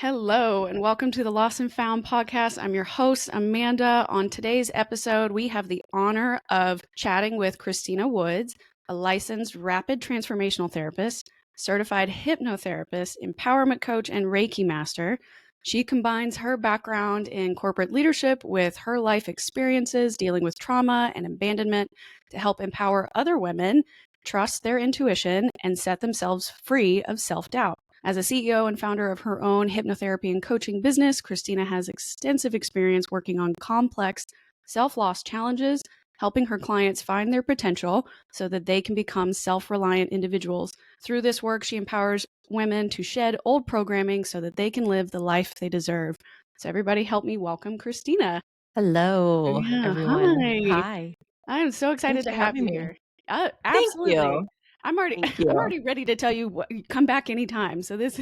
Hello, and welcome to the Lost and Found podcast. I'm your host, Amanda. On today's episode, we have the honor of chatting with Christina Woods, a licensed rapid transformational therapist, certified hypnotherapist, empowerment coach, and Reiki master. She combines her background in corporate leadership with her life experiences dealing with trauma and abandonment to help empower other women, trust their intuition, and set themselves free of self doubt. As a CEO and founder of her own hypnotherapy and coaching business, Christina has extensive experience working on complex self-loss challenges, helping her clients find their potential so that they can become self-reliant individuals. Through this work, she empowers women to shed old programming so that they can live the life they deserve. So everybody help me welcome Christina. Hello, Yeah, everyone. hi. Hi. I'm so Thanks excited to for have having you me. here. Thank Absolutely. you. I'm already Thank I'm you. already ready to tell you what come back anytime. So this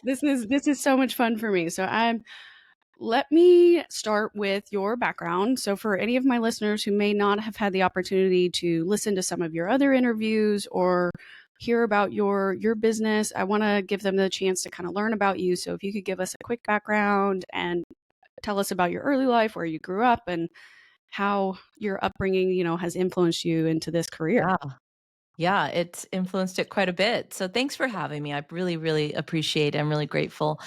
is so much fun for me. Let me start with your background. So for any of my listeners who may not have had the opportunity to listen to some of your other interviews or hear about your business, I want to give them the chance to kind of learn about you. So if you could give us a quick background and tell us about your early life, where you grew up, and how your upbringing, has influenced you into this career. Yeah. Yeah, it's influenced it quite a bit. So thanks for having me. I really, really appreciate it. I'm really grateful.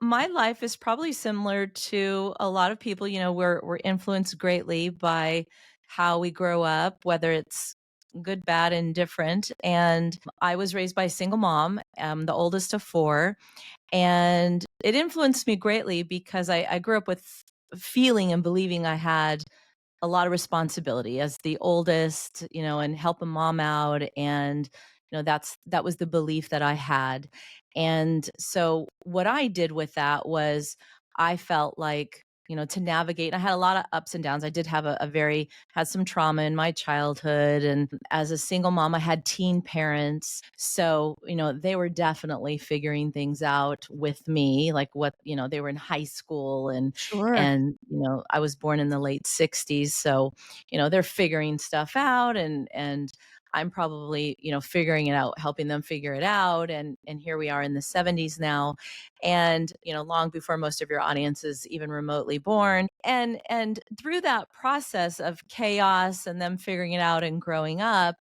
My life is probably similar to a lot of people. We're influenced greatly by how we grow up, whether it's good, bad, and different. And I was raised by a single mom. I'm the oldest of four. And it influenced me greatly because I grew up with feeling and believing I had a lot of responsibility as the oldest, and helping mom out. And, that was the belief that I had. And so what I did with that was I felt like, to navigate, I had a lot of ups and downs. I did have had some trauma in my childhood. And as a single mom, I had teen parents. So, they were definitely figuring things out with me, like they were in high school Sure. and I was born in the late 60s, so they're figuring stuff out, and I'm probably figuring it out, helping them figure it out, and here we are in the 70s now, and long before most of your audience is even remotely born, and through that process of chaos and them figuring it out and growing up,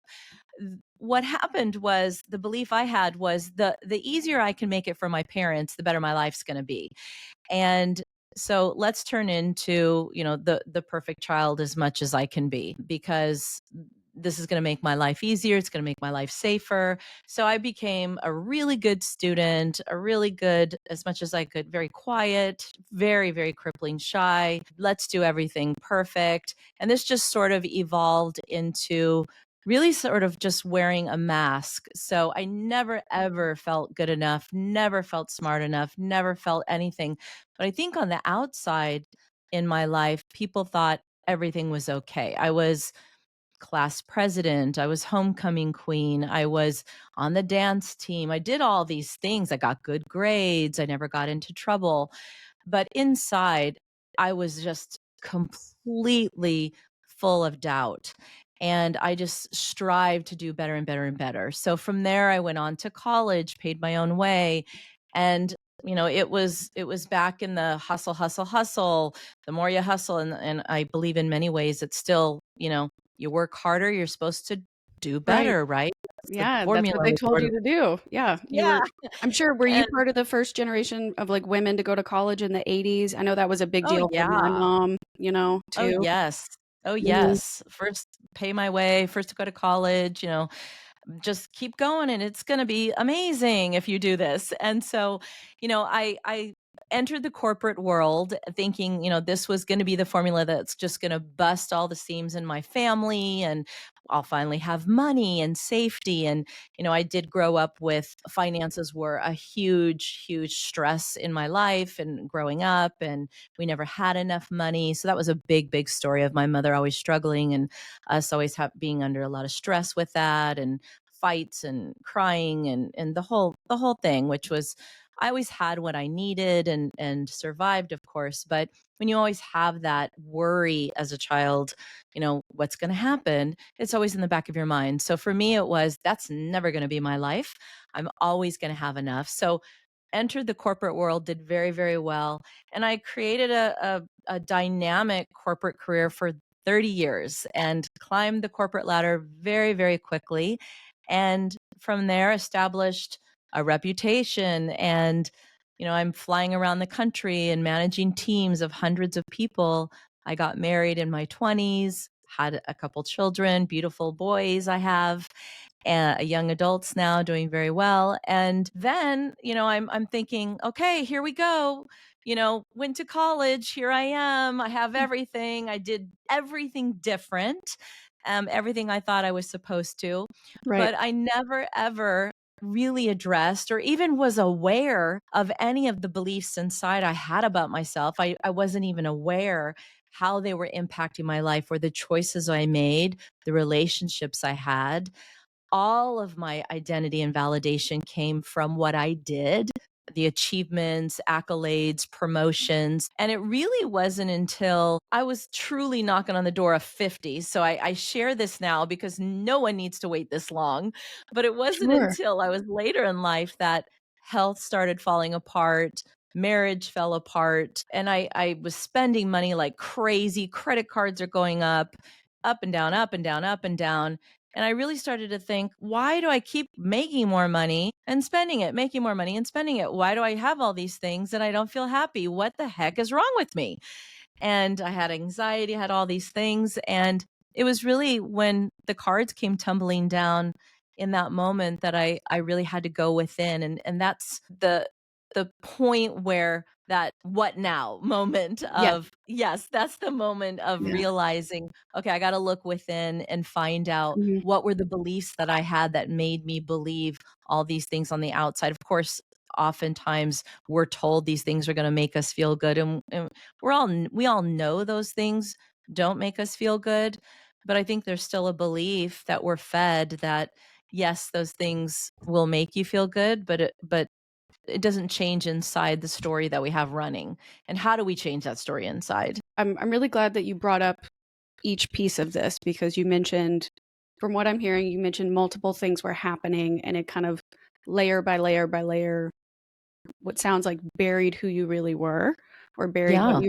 what happened was the belief I had was the easier I can make it for my parents, the better my life's going to be. And so let's turn into, the perfect child as much as I can be, because this is going to make my life easier. It's going to make my life safer. So I became a really good student, a really good, as much as I could, very quiet, very, very crippling shy. Let's do everything perfect. And this just sort of evolved into really sort of just wearing a mask. So I never, ever felt good enough, never felt smart enough, never felt anything. But I think on the outside in my life, people thought everything was okay. I was class president. I was homecoming queen. I was on the dance team. I did all these things. I got good grades. I never got into trouble. But inside, I was just completely full of doubt. And I just strived to do better and better and better. So from there, I went on to college, paid my own way. And it was back in the hustle, hustle, hustle. The more you hustle, and I believe in many ways, it's still, you work harder, you're supposed to do Right. better, right? That's the Yeah, that's what formula they we told sort you of. to do. Yeah, Yeah. were you And part of the first generation of, like, women to go to college in the '80s? I know that was a big oh, deal for my yeah. mom, Oh, too. yes. Oh, Mhm. yes. First, pay my way, first to go to college, just keep going and it's going to be amazing if you do this. And so, I entered the corporate world thinking, this was going to be the formula that's just going to bust all the seams in my family, and I'll finally have money and safety. And, I did grow up with finances were a huge, huge stress in my life and growing up, and we never had enough money. So that was a big, big story of my mother always struggling and us always being under a lot of stress with that, and fights and crying and the whole thing, which was I always had what I needed and survived, of course. But when you always have that worry as a child, what's going to happen, it's always in the back of your mind. So for me, it was that's never going to be my life. I'm always going to have enough. So entered the corporate world, did very, very well. And I created a dynamic corporate career for 30 years and climbed the corporate ladder very, very quickly. And from there, established a reputation. And, I'm flying around the country and managing teams of hundreds of people. I got married in my 20s, had a couple children, beautiful boys I have, and young adults now doing very well. And then, I'm thinking, okay, here we go. Went to college. Here I am. I have everything. I did everything different, everything I thought I was supposed to. Right. But I never, ever really addressed or even was aware of any of the beliefs inside I had about myself. I wasn't even aware how they were impacting my life or the choices I made, the relationships I had. All of my identity and validation came from what I did, the achievements, accolades, promotions. And it really wasn't until I was truly knocking on the door of 50. So I share this now because no one needs to wait this long. But it wasn't Sure. until I was later in life that health started falling apart. Marriage fell apart, and I was spending money like crazy. Credit cards are going up and down, up and down, up and down. And I really started to think, why do I keep making more money and spending it, making more money and spending it? Why do I have all these things and I don't feel happy? What the heck is wrong with me? And I had anxiety, I had all these things. And it was really when the cards came tumbling down in that moment that I really had to go within. And that's the point where that what now moment Yeah. of, yes, that's the moment of Yeah. realizing, okay, I got to look within and find out Mhm. what were the beliefs that I had that made me believe all these things on the outside. Of course, oftentimes we're told these things are going to make us feel good, and we all know those things don't make us feel good, but I think there's still a belief that we're fed that yes, those things will make you feel good, but it doesn't change inside the story that we have running. And how do we change that story inside? I'm really glad that you brought up each piece of this because you mentioned, from what I'm hearing, you mentioned multiple things were happening and it kind of layer by layer by layer, what sounds like buried who you really were or Yeah.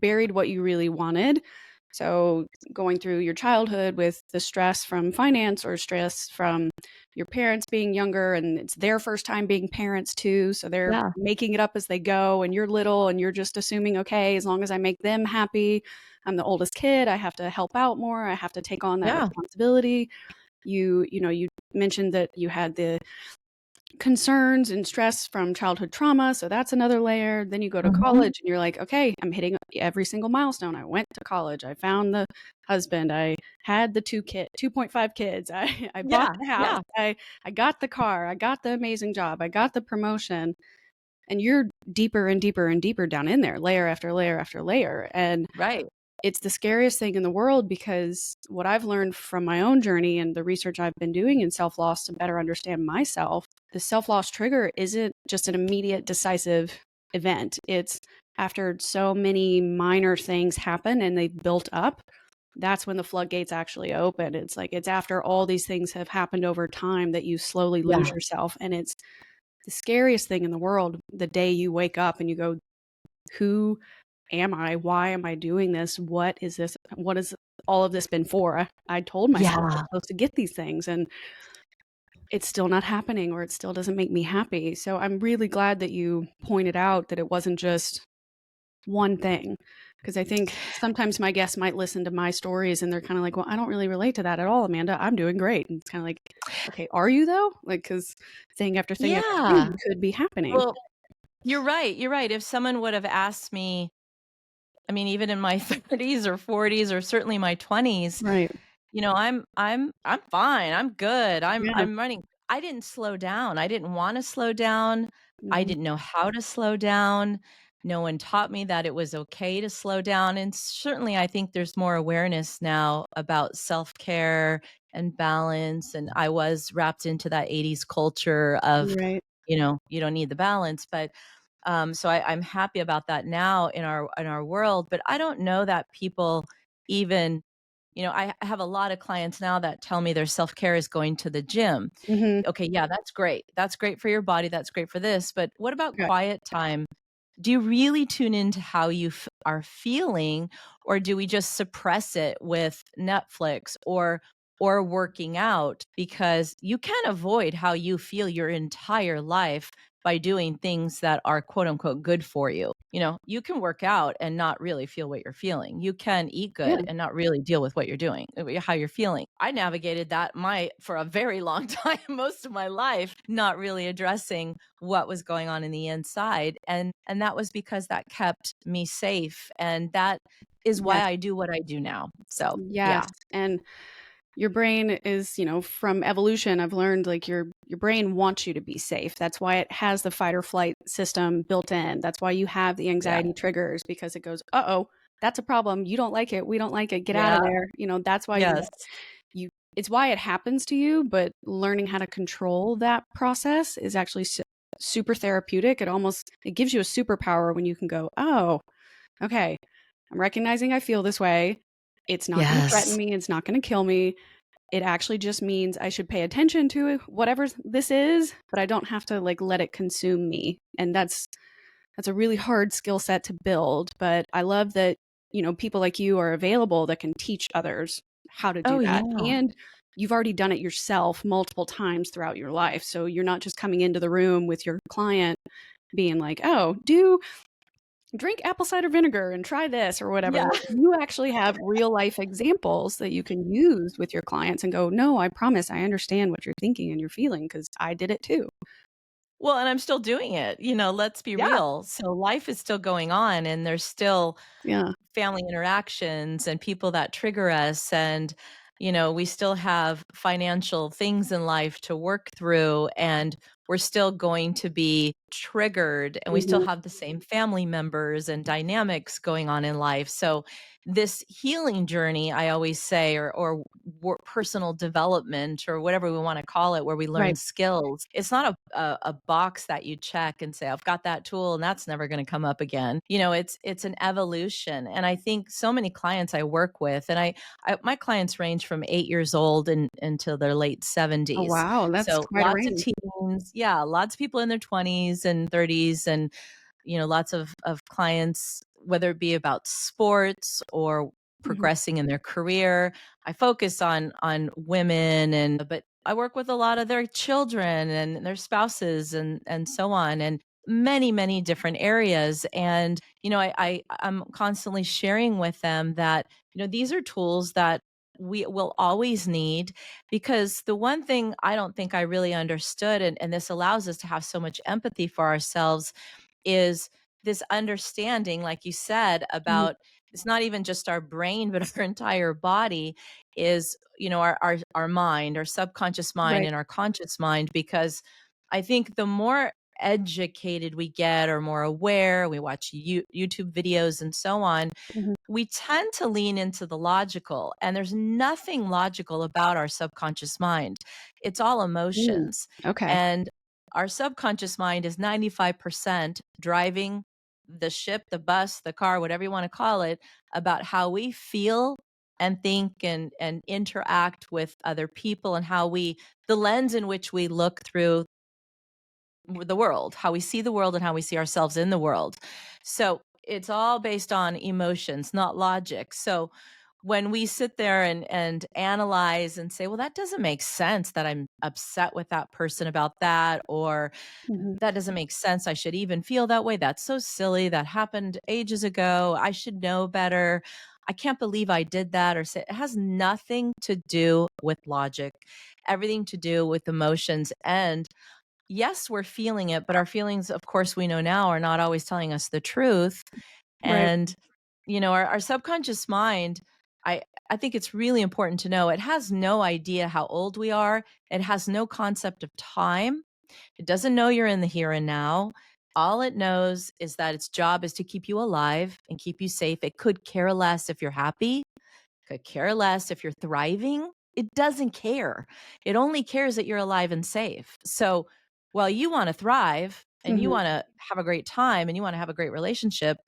buried what you really wanted. So going through your childhood with the stress from finance or stress from your parents being younger and it's their first time being parents too, so they're Yeah. making it up as they go and you're little and you're just assuming, okay, as long as I make them happy, I'm the oldest kid, I have to help out more, I have to take on that Yeah. responsibility. You mentioned that you had the concerns and stress from childhood trauma. So that's another layer. Then you go to Mhm. college and you're like, okay, I'm hitting every single milestone. I went to college. I found the husband. I had the 2.5 kids. I bought Yeah. the house. Yeah. I got the car. I got the amazing job. I got the promotion. And you're deeper and deeper and deeper down in there, layer after layer after layer. And Right. it's the scariest thing in the world because what I've learned from my own journey and the research I've been doing in self loss to better understand myself, the self loss trigger isn't just an immediate decisive event. It's after so many minor things happen and they've built up. That's when the floodgates actually open. It's like it's after all these things have happened over time that you slowly lose Yeah. yourself. And it's the scariest thing in the world the day you wake up and you go, who am I? Why am I doing this? What is this? What has all of this been for? I told myself I was Yeah. supposed to get these things and it's still not happening or it still doesn't make me happy. So I'm really glad that you pointed out that it wasn't just one thing. Because I think sometimes my guests might listen to my stories and they're kind of like, well, I don't really relate to that at all, Amanda. I'm doing great. And it's kind of like, okay, are you though? Like, because thing after thing after Yeah. thing could be happening. Well, you're right. You're right. If someone would have asked me, I mean, even in my 30s or 40s or certainly my 20s, Right. I'm fine. I'm good. Yeah. I'm running. I didn't slow down. I didn't want to slow down. I Mhm. didn't know how to slow down. No one taught me that it was okay to slow down. And certainly I think there's more awareness now about self-care and balance. And I was wrapped into that 80s culture of, Right. you don't need the balance. But so I'm happy about that now in our world. But I don't know that people even I have a lot of clients now that tell me their self-care is going to the gym. Mhm. Okay, yeah, that's great. That's great for your body. That's great for this. But what about Okay. quiet time? Do you really tune into how you are feeling, or do we just suppress it with Netflix or working out? Because you can avoid how you feel your entire life by doing things that are quote unquote good for you. You can work out and not really feel what you're feeling. You can eat Yeah. good and not really deal with what you're doing, how you're feeling. I navigated that my for a very long time, most of my life, not really addressing what was going on in the inside, and that was because that kept me safe, and that is why Yes. I do what I do now. So, Yes. yeah. And your brain is, from evolution, I've learned like your brain wants you to be safe. That's why it has the fight or flight system built in. That's why you have the Yeah. anxiety triggers because it goes, "Uh-oh, that's a problem. You don't like it. We don't like it. Get out of Yeah. there." That's why Yes. you it's why it happens to you, but learning how to control that process is actually super therapeutic. It gives you a superpower when you can go, "Oh, okay. I'm recognizing I feel this way. It's not going to threaten Yes. me. It's not going to kill me. It actually just means I should pay attention to whatever this is, but I don't have to like let it consume me." And that's a really hard skill set to build, but I love that, people like you are available that can teach others how to do Oh, that. yeah. And you've already done it yourself multiple times throughout your life. So you're not just coming into the room with your client being like, "Oh, do drink apple cider vinegar and try this or whatever." Yeah. Like, you actually have real life examples that you can use with your clients and go, "No, I promise I understand what you're thinking and you're feeling because I did it too." Well, and I'm still doing it, let's be Yeah. real. So life is still going on, and there's still Yeah. family interactions and people that trigger us, and we still have financial things in life to work through, and we're still going to be triggered, and we still Mhm. have the same family members and dynamics going on in life. So this healing journey, I always say, or personal development, or whatever we want to call it, where we learn Right. skills, it's not a box that you check and say, I've got that tool and that's never going to come up again. It's an evolution. And I think so many clients I work with, and my clients range from 8 years old until their late Oh, 70s. wow. That's So quite a lots of range. teens, yeah, lots of people in their 20s and 30s, and lots of clients, whether it be about sports or Mhm. progressing in their career. I focus on women, but I work with a lot of their children and their spouses and so on, and many, many different areas. And, I'm constantly sharing with them that, these are tools that we will always need, because the one thing I don't think I really understood, and this allows us to have so much empathy for ourselves, is this understanding, like you said, Mhm. about it's not even just our brain, but our entire body is, our mind, our subconscious mind, Right. and our conscious mind. Because I think the more educated we get, or more aware, we watch YouTube videos and so on, Mhm. we tend to lean into the logical, and there's nothing logical about our subconscious mind. It's all Mm. emotions. Okay. And our subconscious mind is 95% driving the ship, the bus, the car, whatever you want to call it, about how we feel and think and interact with other people, and the lens in which we look through the world, how we see the world and how we see ourselves in the world. So it's all based on emotions, not logic. So when we sit there and analyze and say, well, that doesn't make sense that I'm upset with that person about that, or Mhm. that doesn't make sense. I should even feel that way. That's so silly. That happened ages ago. I should know better. I can't believe I did that. Or say, it has nothing to do with logic, everything to do with emotions. And yes, we're feeling it, but our feelings, of course, we know now, are not always telling us the truth. Right. And, our subconscious mind, I think it's really important to know, it has no idea how old we are. It has no concept of time. It doesn't know you're in the here and now. All it knows is that its job is to keep you alive and keep you safe. It could care less if you're happy, could care less if you're thriving. It doesn't care. It only cares that you're alive and safe. So while you want to thrive and you Mhm. want to have a great time and you want to have a great relationship,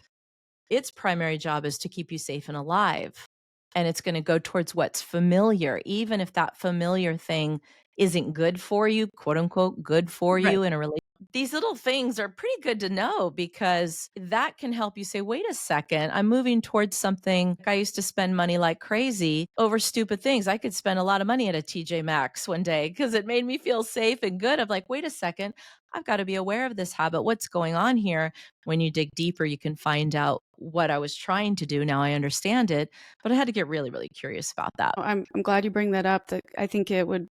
its primary job is to keep you safe and alive. and it's going to go towards what's familiar, even if that familiar thing isn't good for you, quote unquote, good for Right. you in a relationship. These little things are pretty good to know because that can help you say, wait a second, I'm moving towards something. I used to spend money like crazy over stupid things. I could spend a lot of money at a TJ Maxx one day because it made me feel safe and good. I'm like, wait a second, I've got to be aware of this habit. What's going on here? When you dig deeper, you can find out what I was trying to do. Now I understand it, but I had to get really, really curious about that. I'm glad you bring that up. That I think it would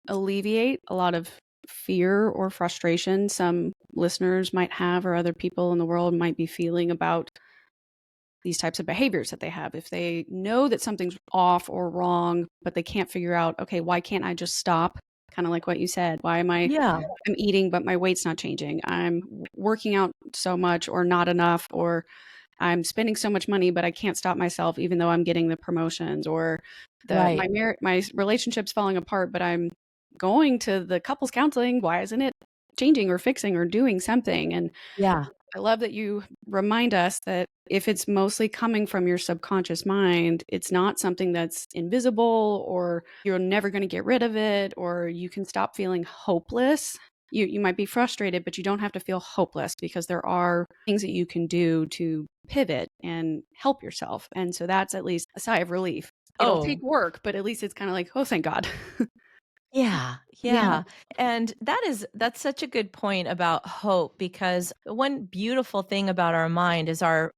alleviate a lot of fear or frustration some listeners might have or other people in the world might be feeling about these types of behaviors that they have. If they know that something's off or wrong, but they can't figure out, okay, why can't I just stop? Kind of like what you said. Why am Yeah, I'm eating, but my weight's not changing. I'm working out so much or not enough, or I'm spending so much money, but I can't stop myself, even though I'm getting the promotions, or right. my relationship's falling apart, but I'm going to the couples counseling. Why isn't it changing or fixing or doing something? And Yeah, I love that you remind us that if it's mostly coming from your subconscious mind, it's not something that's invisible or you're never going to get rid of it or you can stop feeling hopeless. You might be frustrated, but you don't have to feel hopeless because there are things that you can do to pivot and help yourself. And so that's at least a sigh of relief. It'll oh, take work, but at least it's kind of like, oh, thank God. yeah, Yeah. yeah. And that's such a good point about hope because one beautiful thing about our mind is our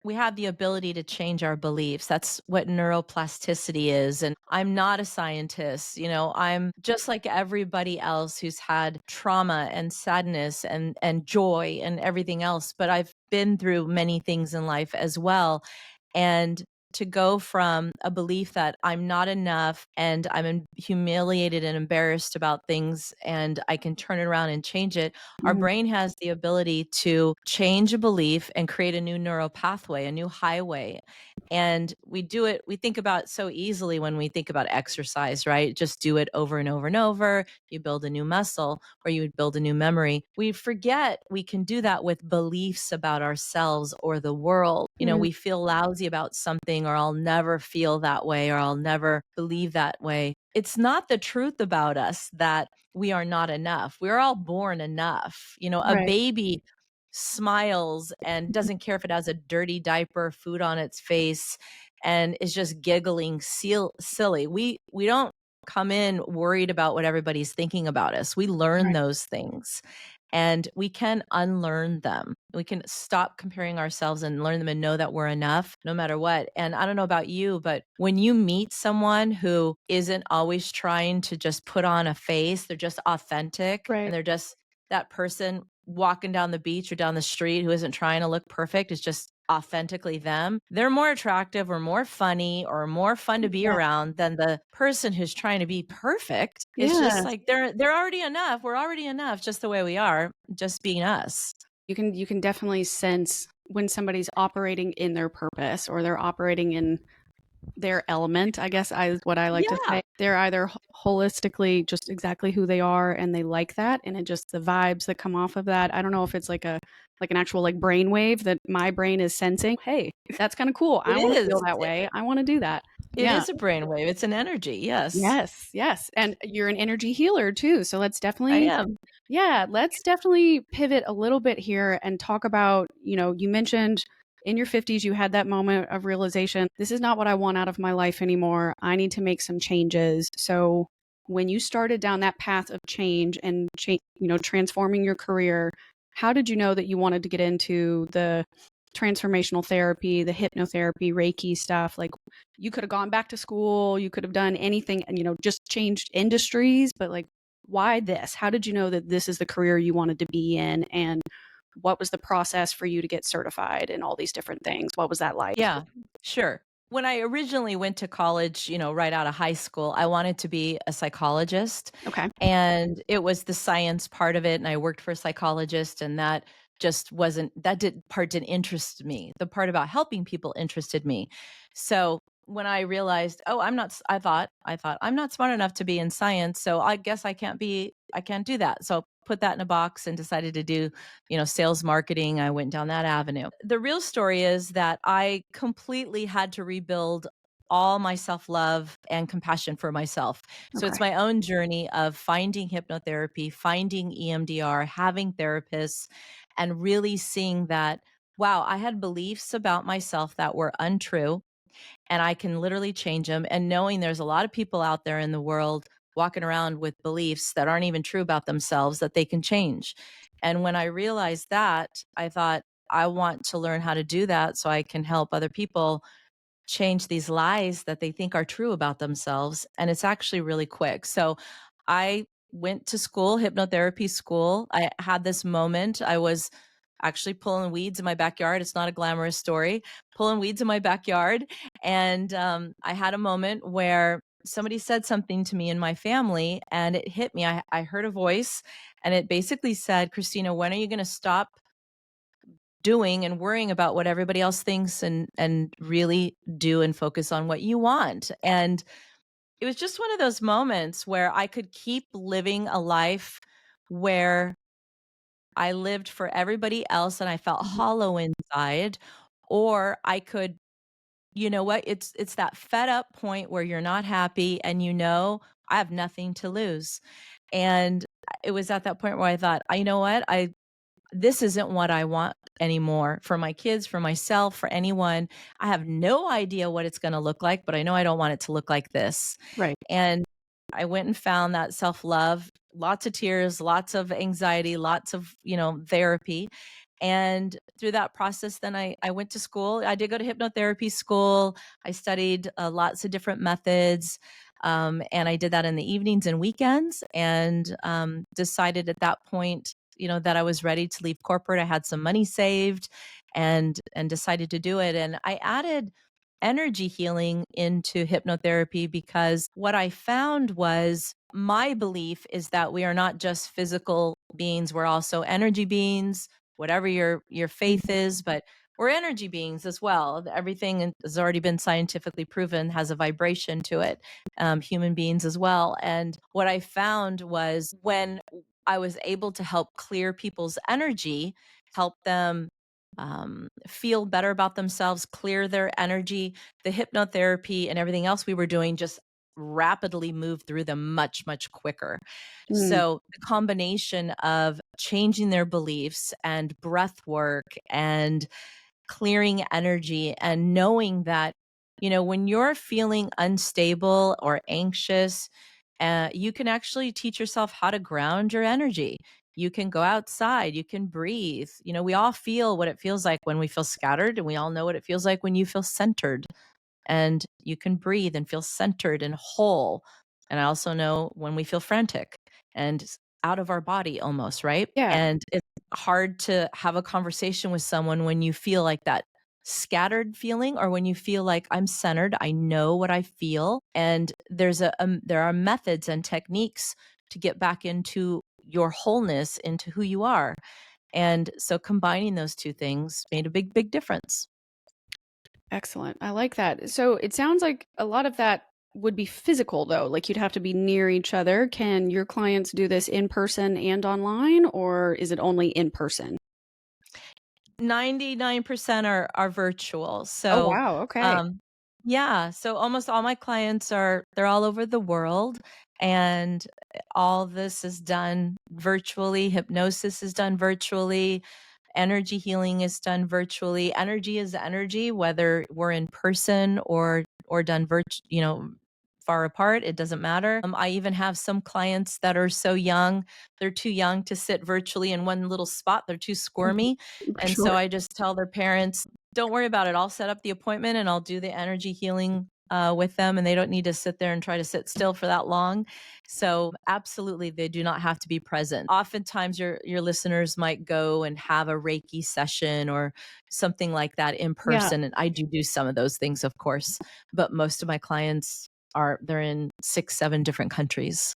we have the ability to change our beliefs. That's what neuroplasticity is. And I'm not a scientist. I'm just like everybody else who's had trauma and sadness and joy and everything else. But I've been through many things in life as well. And to go from a belief that I'm not enough and humiliated and embarrassed about things and I can turn it around and change it. Our Mhm. brain has the ability to change a belief and create a new neural pathway, a new highway. And we think about it so easily when we think about exercise, right? Just do it over and over and over. You build a new muscle or you would build a new memory. We forget we can do that with beliefs about ourselves or the world. Mm, We feel lousy about something, or I'll never feel that way, or I'll never believe that way. It's not the truth about us that we are not enough. We're all born enough. A right. baby smiles and doesn't care if it has a dirty diaper, food on its face, and is just giggling silly. We don't come in worried about what everybody's thinking about us. We learn Right. those things and we can unlearn them. We can stop comparing ourselves and learn them and know that we're enough no matter what. And I don't know about you, but when you meet someone who isn't always trying to just put on a face, they're just authentic and Right. they're just that person walking down the beach or down the street who isn't trying to look perfect, is just authentically them, they're more attractive or more funny or more fun to be Yeah. around than the person who's trying to be perfect. It's just Yes. like they're already enough. We're already enough just the way we are, just being us. You can definitely sense when somebody's operating in their purpose or they're operating in their element, I guess is what I like to Yeah, say. They're either holistically just exactly who they are and they like that and it just the vibes that come off of that. I don't know if it's like an actual like brain wave that my brain is sensing. Hey, that's kind of cool. it I want to is. feel that way. I want to do that. It Yeah. is a brainwave. It's an energy. Yes, Yes, yes. And you're an energy healer too. So I am. let's definitely pivot a little bit here and talk about, you mentioned in your 50s, you had that moment of realization, this is not what I want out of my life anymore. I need to make some changes. So when you started down that path of change and transforming your career, how did you know that you wanted to get into the transformational therapy, the hypnotherapy, Reiki stuff? Like you could have gone back to school, you could have done anything and just changed industries, but like why this? How did you know that this is the career you wanted to be in and what was the process for you to get certified and all these different things? What was that like? Yeah, sure. When I originally went to college, right out of high school, I wanted to be a psychologist. Okay. And it was the science part of it. And I worked for a psychologist, and that just wasn't, that did part didn't interest me. The part about helping people interested me. So when I realized, oh, I thought I'm not smart enough to be in science. So I guess I can't do that. So put that in a box and decided to do sales marketing. I went down that avenue. The real story is that I completely had to rebuild all my self-love and compassion for myself. So Okay. it's my own journey of finding hypnotherapy, finding EMDR, having therapists, and really seeing that, wow, I had beliefs about myself that were untrue and I can literally change them. And knowing there's a lot of people out there in the world walking around with beliefs that aren't even true about themselves that they can change. And when I realized that, I thought, I want to learn how to do that so I can help other people change these lies that they think are true about themselves. And it's actually really quick. So I went to school, hypnotherapy school. I had this moment. I was actually pulling weeds in my backyard. It's not a glamorous story, pulling weeds in my backyard. And I had a moment where somebody said something to me in my family and it hit me. I heard a voice and it basically said, Christina, when are you going to stop doing and worrying about what everybody else thinks and really do and focus on what you want? And it was just one of those moments where I could keep living a life where I lived for everybody else and I felt Mhm. hollow inside, or I could, you know what, it's that fed up point where you're not happy and you know I have nothing to lose. And it was at that point where I thought, you know what, I this isn't what I want anymore for my kids, for myself, for anyone. I have no idea what it's going to look like, but I know I don't want it to look like this. Right. And I went and found that self-love, lots of tears, lots of anxiety, lots of, therapy. And through that process, then I went to school. I did go to hypnotherapy school. I studied lots of different methods. And I did that in the evenings and weekends and decided at that point, that I was ready to leave corporate. I had some money saved and decided to do it. And I added energy healing into hypnotherapy because what I found was my belief is that we are not just physical beings, we're also energy beings, whatever your faith Mhm. is, but we're energy beings as well. Everything has already been scientifically proven has a vibration to it, human beings as well. And what I found was when I was able to help clear people's energy, help them feel better about themselves, clear their energy, the hypnotherapy and everything else we were doing just rapidly moved through them much, much quicker. Mm. So the combination of changing their beliefs and breath work and clearing energy and knowing that, when you're feeling unstable or anxious, you can actually teach yourself how to ground your energy. You can go outside, you can breathe. We all feel what it feels like when we feel scattered, and we all know what it feels like when you feel centered and you can breathe and feel centered and whole. And I also know when we feel frantic and out of our body almost, right? Yeah. And it's hard to have a conversation with someone when you feel like that scattered feeling or when you feel like I'm centered, I know what I feel. And there are methods and techniques to get back into your wholeness, into who you are. And so combining those two things made a big, big difference. Excellent. I like that. So it sounds like a lot of that would be physical, though. Like you'd have to be near each other. Can your clients do this in person and online, or is it only in person? 99% are virtual. Oh, So, wow. Okay. um, yeah, so almost all my clients they're all over the world and all this is done virtually. Hypnosis is done virtually. Energy healing is done virtually. Energy is energy, whether we're in person or done far apart. It doesn't matter. I even have some clients that are so young, they're too young to sit virtually in one little spot. They're too Mhm. squirmy. And so Sure. I just tell their parents, don't worry about it. I'll set up the appointment and I'll do the energy healing with them, and they don't need to sit there and try to sit still for that long. So absolutely, they do not have to be present. Oftentimes, your listeners might go and have a Reiki session or something like that in Yeah. person, and I do some of those things, of course. But most of my clients they're in 6, 7 different countries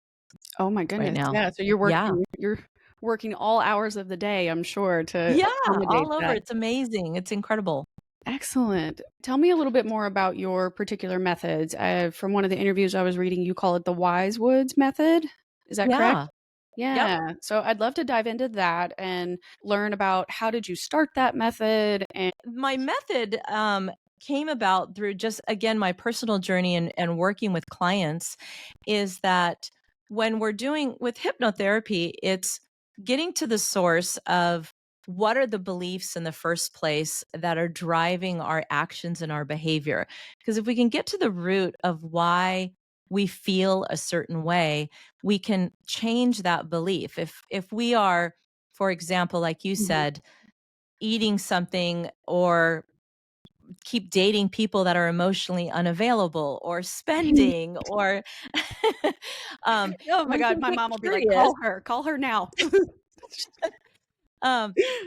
Oh my right goodness. now. Yeah. So Yeah. you're working all hours of the day, I'm sure, to Yeah, accommodate all over. that. It's amazing. It's incredible. Excellent. Tell me a little bit more about your particular methods. From one of the interviews I was reading, you call it the Wise Woods method. Is that correct? Yeah. Yep. Yeah. So I'd love to dive into that and learn about how did you start that method and My method came about through just, again, my personal journey and working with clients is that when we're doing with hypnotherapy, it's getting to the source of what are the beliefs in the first place that are driving our actions and our behavior. Because if we can get to the root of why we feel a certain way, we can change that belief. If we are, for example, like you Mhm. said, eating something or keep dating people that are emotionally unavailable or spending or Oh my we god, can my get mom will be like, curious. call her now."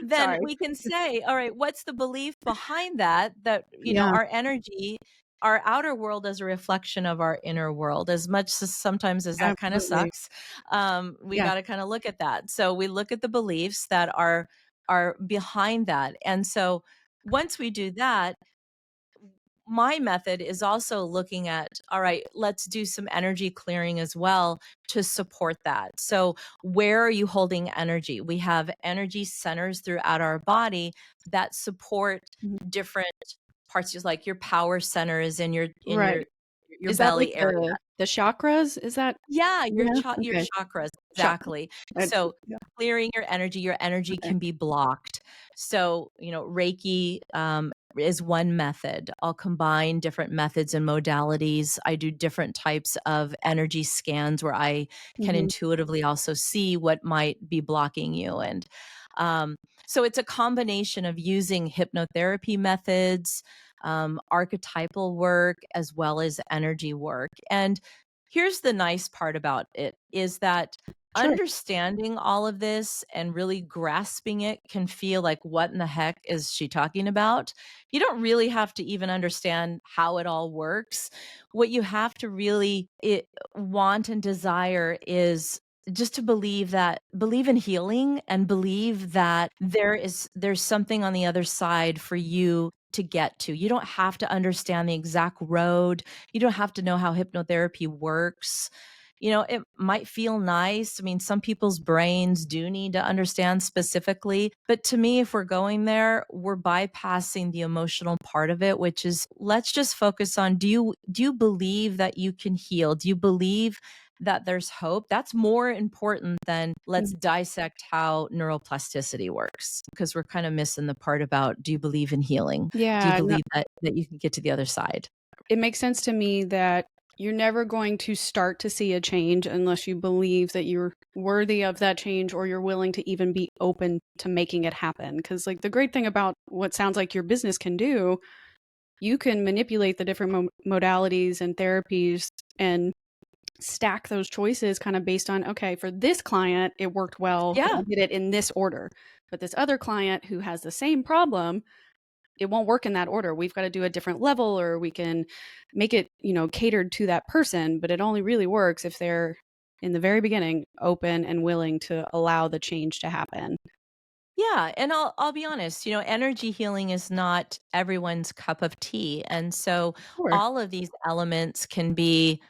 Then Sorry. we can say, all right, what's the belief behind that? That, Yeah, our energy, our outer world is a reflection of our inner world. As much as sometimes as that kind of absolutely. sucks, we Yeah, got to kind of look at that. So we look at the beliefs that are behind that. And so once we do that, my method is also looking at, all right, let's do some energy clearing as well to support that. So, where are you holding energy? We have energy centers throughout our body that support mhm, different parts, just like your power centers in your right. your Is that like belly area. the chakras? Is that Yeah, yeah, your okay. chakras, Chakra. exactly. I So, yeah, clearing your energy okay. can be blocked. So, Reiki, is one method. I'll combine different methods and modalities. I do different types of energy scans where I can Mhm, intuitively also see what might be blocking you. And, um, so it's a combination of using hypnotherapy methods, archetypal work, as well as energy work. And here's the nice part about it is that sure. understanding all of this and really grasping it can feel like, what in the heck is she talking about? You don't really have to even understand how it all works. What you have to really want and desire is just to believe in healing and believe that there's something on the other side for you to get to. You don't have to understand the exact road. You don't have to know how hypnotherapy works. It might feel nice. I mean, some people's brains do need to understand specifically. But to me, if we're going there, we're bypassing the emotional part of it, which is, let's just focus on, do you believe that you can heal? Do you believe that there's hope? That's more important than let's Mm, dissect how neuroplasticity works, because we're kind of missing the part about, do you believe in healing? Do you yeah, no, believe that you can get to the other side? it makes sense to me that you're never going to start to see a change unless you believe that you're worthy of that change or you're willing to even be open to making it happen. Because, like, the great thing about what sounds like your business can do, you can manipulate the different modalities and therapies and stack those choices kind of based on, okay, for this client, it worked well. Yeah. I did it in this order. But this other client who has the same problem, it won't work in that order. We've got to do a different level, or we can make it, catered to that person. But it only really works if they're in the very beginning open and willing to allow the change to happen. Yeah, and I'll be honest, energy healing is not everyone's cup of tea. And so Sure. all of these elements can be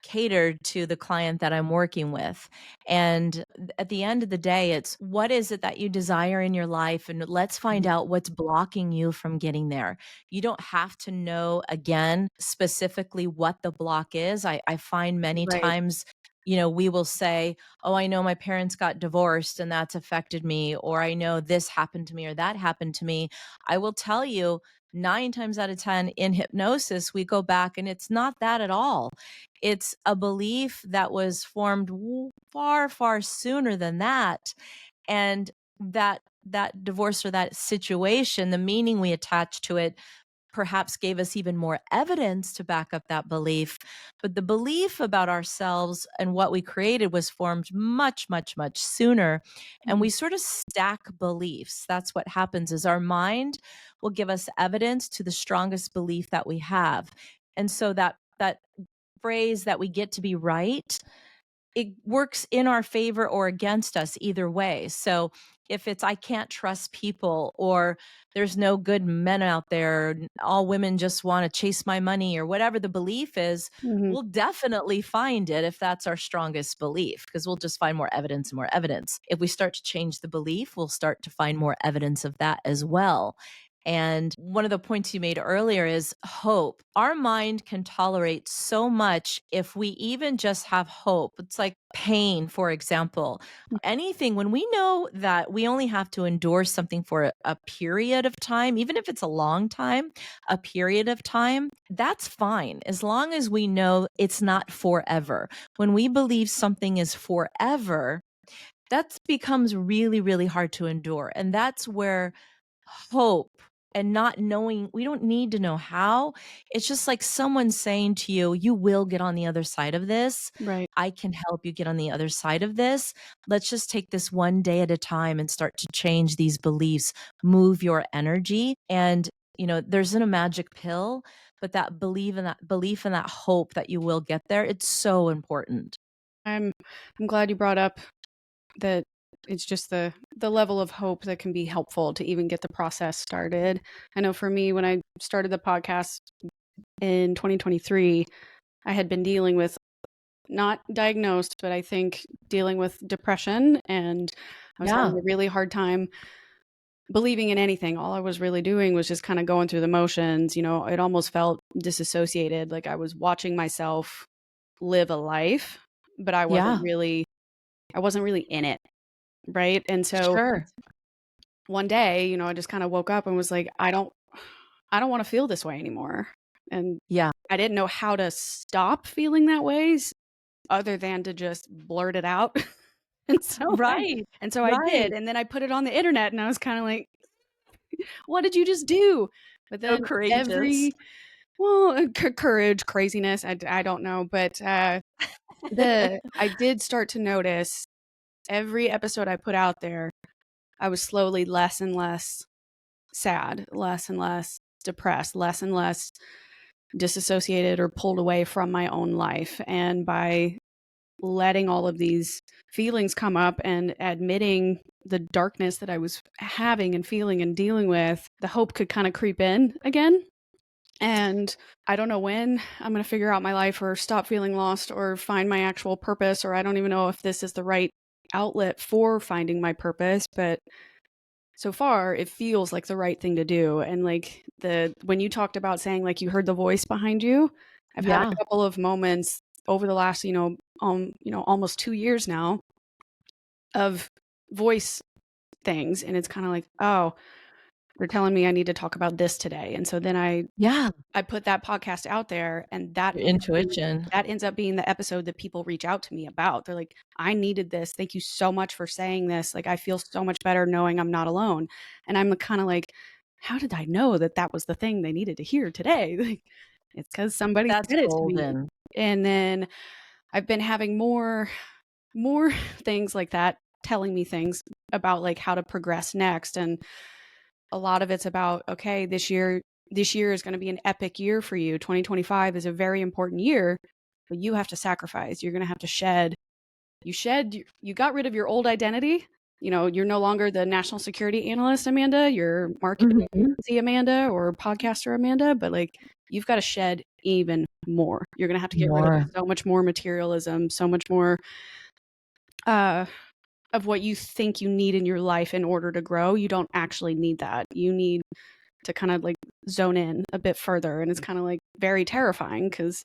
catered to the client that I'm working with. And at the end of the day, it's, what is it that you desire in your life? And let's find Mhm. out what's blocking you from getting there. You don't have to know, again, specifically what the block is. I find many Right. times, we will say, oh, I know my parents got divorced and that's affected me, or I know this happened to me or that happened to me. I will tell you, 9 times out of 10 in hypnosis, we go back and it's not that at all. It's a belief that was formed far, far sooner than that. And that divorce or that situation, the meaning we attach to it perhaps gave us even more evidence to back up that belief. But the belief about ourselves and what we created was formed much, much, much sooner. And Mhm. we sort of stack beliefs. That's what happens, is our mind will give us evidence to the strongest belief that we have. And so that phrase that we get to be right, it works in our favor or against us either way. So if it's, I can't trust people, or there's no good men out there, all women just want to chase my money, or whatever the belief is, Mhm. we'll definitely find it if that's our strongest belief, because we'll just find more evidence and more evidence. If we start to change the belief, we'll start to find more evidence of that as well. And one of the points you made earlier is hope. Our mind can tolerate so much if we even just have hope. It's like pain, for example. Anything, when we know that we only have to endure something for a period of time, even if it's a long time, a period of time, that's fine as long as we know it's not forever. When we believe something is forever, that becomes really, really hard to endure. And that's where hope and not knowing, we don't need to know how. It's just like someone saying to you, you will get on the other side of this. Right. I can help you get on the other side of this. Let's just take this one day at a time and start to change these beliefs, move your energy. And, there isn't a magic pill, but that belief and that hope that you will get there, it's so important. I'm glad you brought up that it's just the level of hope that can be helpful to even get the process started. I know for me, when I started the podcast in 2023, I had been dealing with, not diagnosed, but I think dealing with depression, and I was having Yeah. a really hard time believing in anything. All I was really doing was just kind of going through the motions. It almost felt disassociated, like I was watching myself live a life, but Yeah. I wasn't really in it, right? And so Sure. one day, I just kind of woke up and was like, I don't want to feel this way anymore. And Yeah. I didn't know how to stop feeling that way other than to just blurt it out. and so I Right. and so I did. Right. And then I put it on the internet and I was kind of like, what did you just do? But So then courageous. courage, craziness, I don't know, but the I did start to notice every episode I put out there, I was slowly less and less sad, less and less depressed, less and less disassociated or pulled away from my own life. And by letting all of these feelings come up and admitting the darkness that I was having and feeling and dealing with, the hope could kind of creep in again. And I don't know when I'm going to figure out my life or stop feeling lost or find my actual purpose, or I don't even know if this is the right outlet for finding my purpose, but so far it feels like the right thing to do. And like when you talked about saying like you heard the voice behind you, I've had Yeah. a couple of moments over the last almost 2 years now of voice things, and it's kind of like, oh, they're telling me I need to talk about this today. And so then Yeah. I put that podcast out there, and Your intuition. that ends up being the episode that people reach out to me about. They're like, I needed this. Thank you so much for saying this. Like, I feel so much better knowing I'm not alone. And I'm kind of like, how did I know that that was the thing they needed to hear today? Like, it's because somebody That's said it to me. golden. And then I've been having more things like that telling me things about like how to progress next. And a lot of it's about, okay, this year is going to be an epic year for you. 2025 is a very important year, but you have to sacrifice. You're going to have to shed. You got rid of your old identity. You're no longer the national security analyst, Amanda. You're marketing Mhm. agency Amanda or podcaster Amanda, but like you've got to shed even more. You're going to have to get rid of More. so much more materialism, so much more uh of what you think you need in your life in order to grow. You don't actually need that. You need to kind of like zone in a bit further. And it's kind of like very terrifying because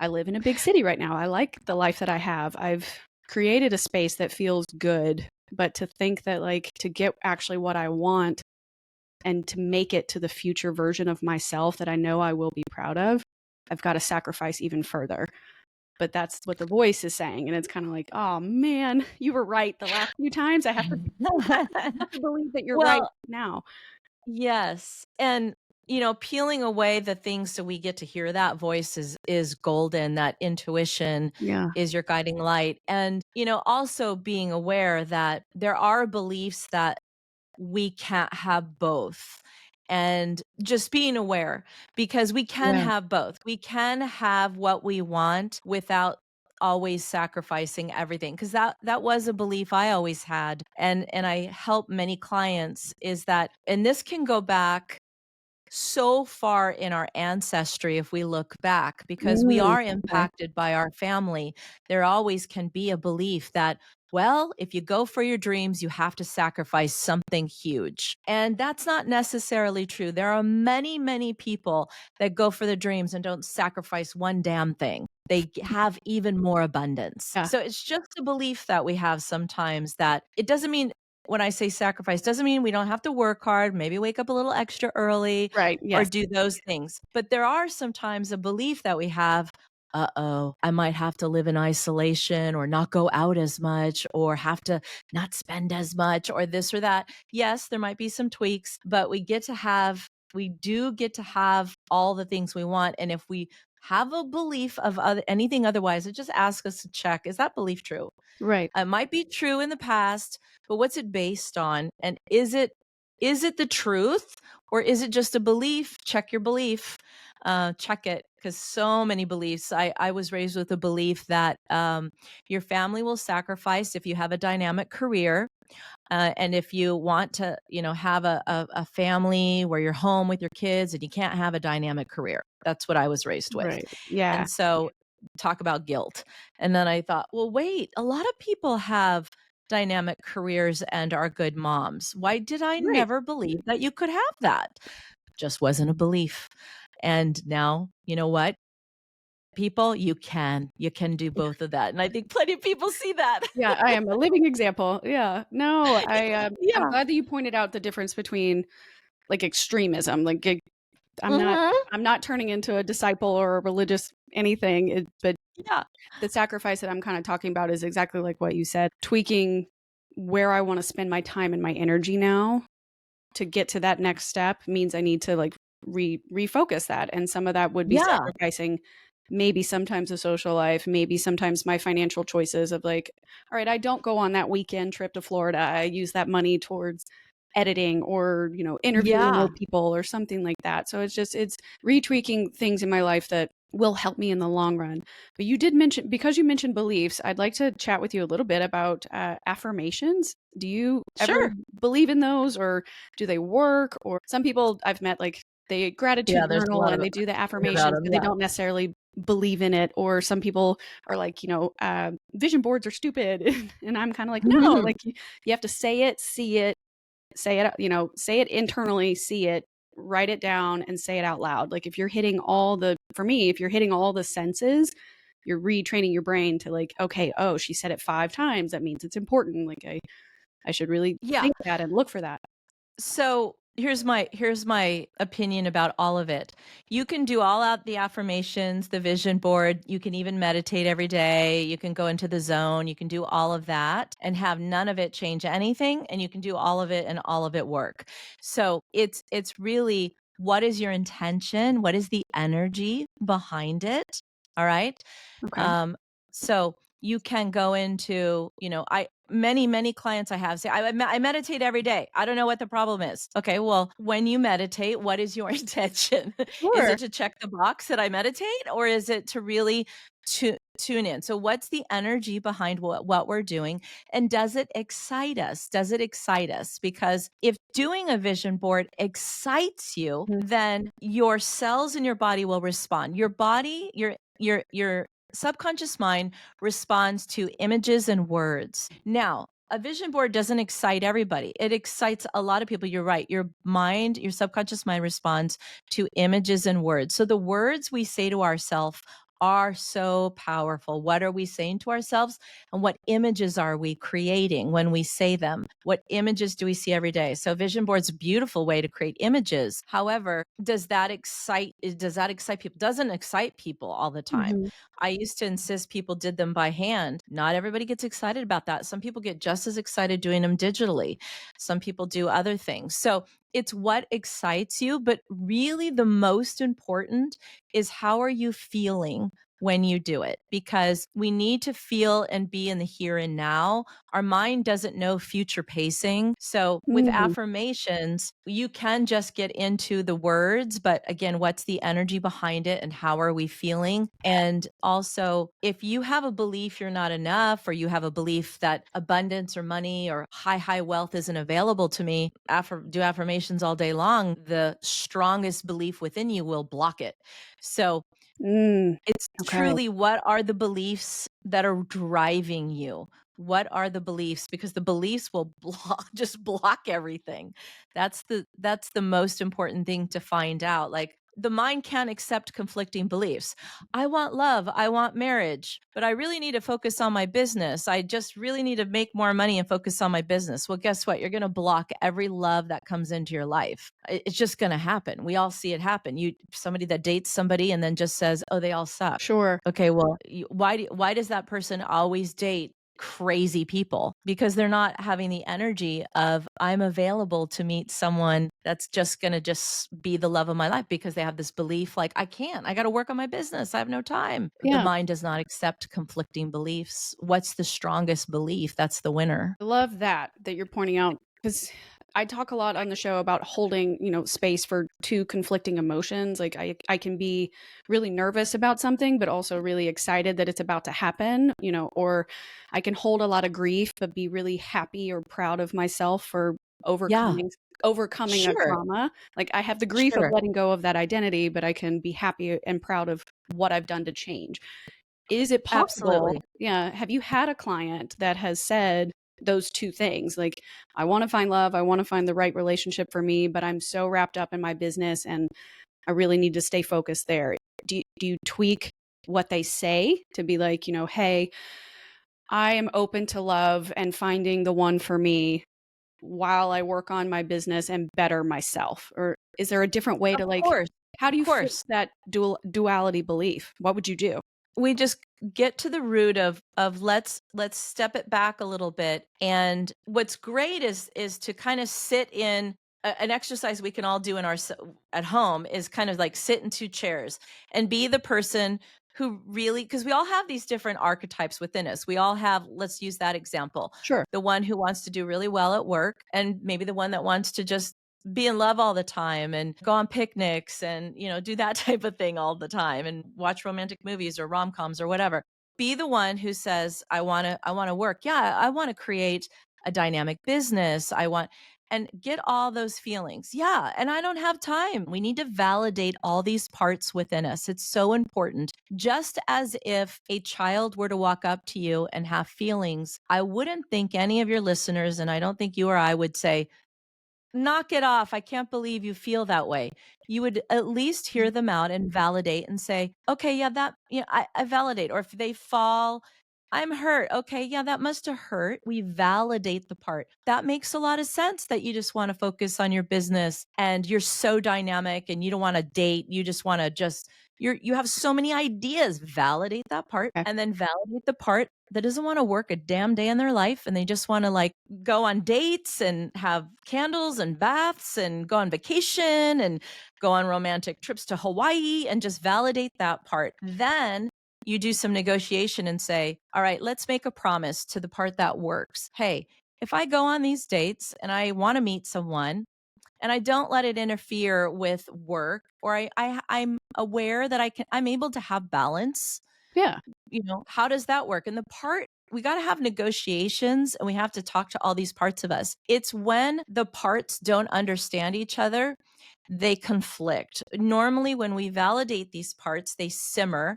I live in a big city right now. I like the life that I have. I've created a space that feels good, but to think that like to get actually what I want and to make it to the future version of myself that I know I will be proud of, I've got to sacrifice even further. But that's what the voice is saying. And it's kind of like, oh man, you were right the last few times. I have to believe that you're right Well, now. yes. And peeling away the things so we get to hear that voice is golden. That intuition Yeah. is your guiding light. And also being aware that there are beliefs that we can't have both. And just being aware, because we can Yeah. have both. We can have what we want without always sacrificing everything, because that was a belief I always had, and I help many clients, is that, and this can go back so far in our ancestry if we look back, because we are Okay. impacted by our family. There always can be a belief that Well, if you go for your dreams, you have to sacrifice something huge. And that's not necessarily true. There are many, many people that go for their dreams and don't sacrifice one damn thing. Have even more abundance. Yeah. So it's just a belief that we have sometimes that it doesn't mean when I say sacrifice, doesn't mean we don't have to work hard, maybe wake up a little extra early Right. or Yes. do those things. But there are sometimes a belief that we have, uh-oh, I might have to live in isolation or not go out as much or have to not spend as much or this or that. Yes, there might be some tweaks, but we do get to have all the things we want. And if we have a belief of anything otherwise, it just asks us to check, is that belief true? Right. It might be true in the past, but what's it based on? And is it the truth or is it just a belief? Check your belief. Check it because so many beliefs. I was raised with a belief that your family will sacrifice if you have a dynamic career. And if you want to, have a family where you're home with your kids and you can't have a dynamic career. That's what I was raised with. Right. Yeah. And so talk about guilt. And then I thought, well, wait, a lot of people have dynamic careers and are good moms. Why did I Right. never believe that you could have that? Just wasn't a belief. And now, you know what? People, you can do both of that. And I think plenty of people see that. Yeah, I am a living example. Yeah. No, I'm Yeah. glad that you pointed out the difference between, like, extremism, like, I'm not Mhm. I'm not turning into a disciple or a religious anything, but Yeah. the sacrifice that I'm kinda talking about is exactly like what you said, tweaking where I wanna spend my time and my energy now to get to that next step means I need to, like, refocus that, and some of that would be Yeah. sacrificing maybe sometimes a social life, maybe sometimes my financial choices of, like, "All right, I don't go on that weekend trip to Florida, I use that money towards editing or, interviewing more Yeah. people," or something like that. So it's retweaking things in my life that will help me in the long run. But you did mention, because you mentioned beliefs, I'd like to chat with you a little bit about, affirmations. Do you ever Sure. believe in those, or do they work? Or some people I've met, like, they gratitude Yeah, there's a journal lot and of they do the about affirmations, them. but they Yeah. don't necessarily believe in it. Or some people are like, vision boards are stupid. And I'm kinda like, "No, like, you have to say it, see it, say it internally, see it, write it down, and say it out loud." Like, if you're hitting all the for me, if you're hitting all the senses, you're retraining your brain to, like, "Okay, oh, she said it 5 times, that means it's important. Like, I should really Yeah. think that and look for that." So here's my opinion about all of it. You can do all out the affirmations, the vision board. You can even meditate every day. You can go into the zone. You can do all of that and have none of it change anything. And you can do all of it and all of it work. So it's really what is your intention? What is the energy behind it? All right. Okay. Um, so you can go into, I many clients I have say I meditate every day. I don't know what the problem is. Okay, well, when you meditate, what is your intention? Is Sure. it to check the box that I meditate, or is it to really tune in? So what's the energy behind what we're doing, and does it excite us? Does it excite us? Because if doing a vision board excites you, Mhm. then your cells in your body will respond. Your body, your subconscious mind responds to images and words. Now, a vision board doesn't excite everybody. It excites a lot of people. You're right. Your mind, your subconscious mind responds to images and words. So the words we say to ourselves are so powerful. What are we saying to ourselves? And what images are we creating when we say them? What images do we see every day? So vision board's a beautiful way to create images. However, does that excite people? Doesn't excite people all the time. Mhm. I used to insist people did them by hand. Not everybody gets excited about that. Some people get just as excited doing them digitally. Some people do other things. So it's what excites you, but really the most important is how are you feeling when you do it? Because we need to feel and be in the here and now. Our mind doesn't know future pacing. So with Mm. affirmations, you can just get into the words, but again, what's the energy behind it and how are we feeling? And also, if you have a belief you're not enough, or you have a belief that abundance or money or high wealth isn't available to me, do affirmations all day long, the strongest belief within you will block it. So Mm. it's Okay. truly what are the beliefs that are driving you? What are the beliefs? Because the beliefs will just block everything. That's the most important thing to find out. Like, the mind can't accept conflicting beliefs. I want love, I want marriage, but I really need to focus on my business. I just really need to make more money and focus on my business. Well, guess what? You're going to block every love that comes into your life. It's just going to happen. We all see it happen. Somebody that dates somebody and then just says, "Oh, they all suck." Sure. Okay, well, why does that person always date crazy people? Because they're not having the energy of, I'm available to meet someone that's just going to just be the love of my life, because they have this belief like, I got to work on my business. I have no time. The Yeah. mind does not accept conflicting beliefs. What's the strongest belief? That's the winner. I love that you're pointing out, because I talk a lot on the show about holding, space for two conflicting emotions. Like I can be really nervous about something, but also really excited that it's about to happen, or I can hold a lot of grief, but be really happy or proud of myself for Yeah, overcoming a sure, trauma. Like I have the grief of sure. letting go of that identity, but I can be happy and proud of what I've done to change. Is it possible? Absolutely. Yeah. Have you had a client that has said those two things? Like, I want to find love, I want to find the right relationship for me, but I'm so wrapped up in my business and I really need to stay focused there. Do you tweak what they say to be like, hey, I am open to love and finding the one for me while I work on my business and better myself? Or is there a different way Of to like, course. how do Of you fix course. that duality belief? What would you do? We just get to the root of let's step it back a little bit. And what's great is to kind of sit in an exercise we can all do at home, is kind of like sit in two chairs and be the person who really, because we all have these different archetypes within us. We all have, let's use that example, Sure. the one who wants to do really well at work, and maybe the one that wants to just be in love all the time and go on picnics and, do that type of thing all the time and watch romantic movies or rom-coms or whatever. Be the one who says, I want to work. Yeah, I want to create a dynamic business. And get all those feelings. Yeah, and I don't have time. We need to validate all these parts within us. It's so important. Just as if a child were to walk up to you and have feelings, I wouldn't think any of your listeners, and I don't think you or I would say, knock it off. I can't believe you feel that way. You would at least hear them out and validate and say, okay, yeah, I validate. Or if they fall, I'm hurt. Okay, yeah, that must have hurt. We validate the part. That makes a lot of sense, that you just want to focus on your business and you're so dynamic and you don't want to date. You just want to you have so many ideas. Validate that part, Okay. and then validate the part that doesn't want to work a damn day in their life, and they just want to like go on dates and have candles and baths and go on vacation and go on romantic trips to Hawaii, and just validate that part. Then you do some negotiation and say, all right, let's make a promise to the part that works. Hey, if I go on these dates and I want to meet someone and I don't let it interfere with work, or I'm aware that I'm able to have balance, Yeah. how does that work? And the part, we got to have negotiations and we have to talk to all these parts of us. It's when the parts don't understand each other, they conflict. Normally, when we validate these parts, they simmer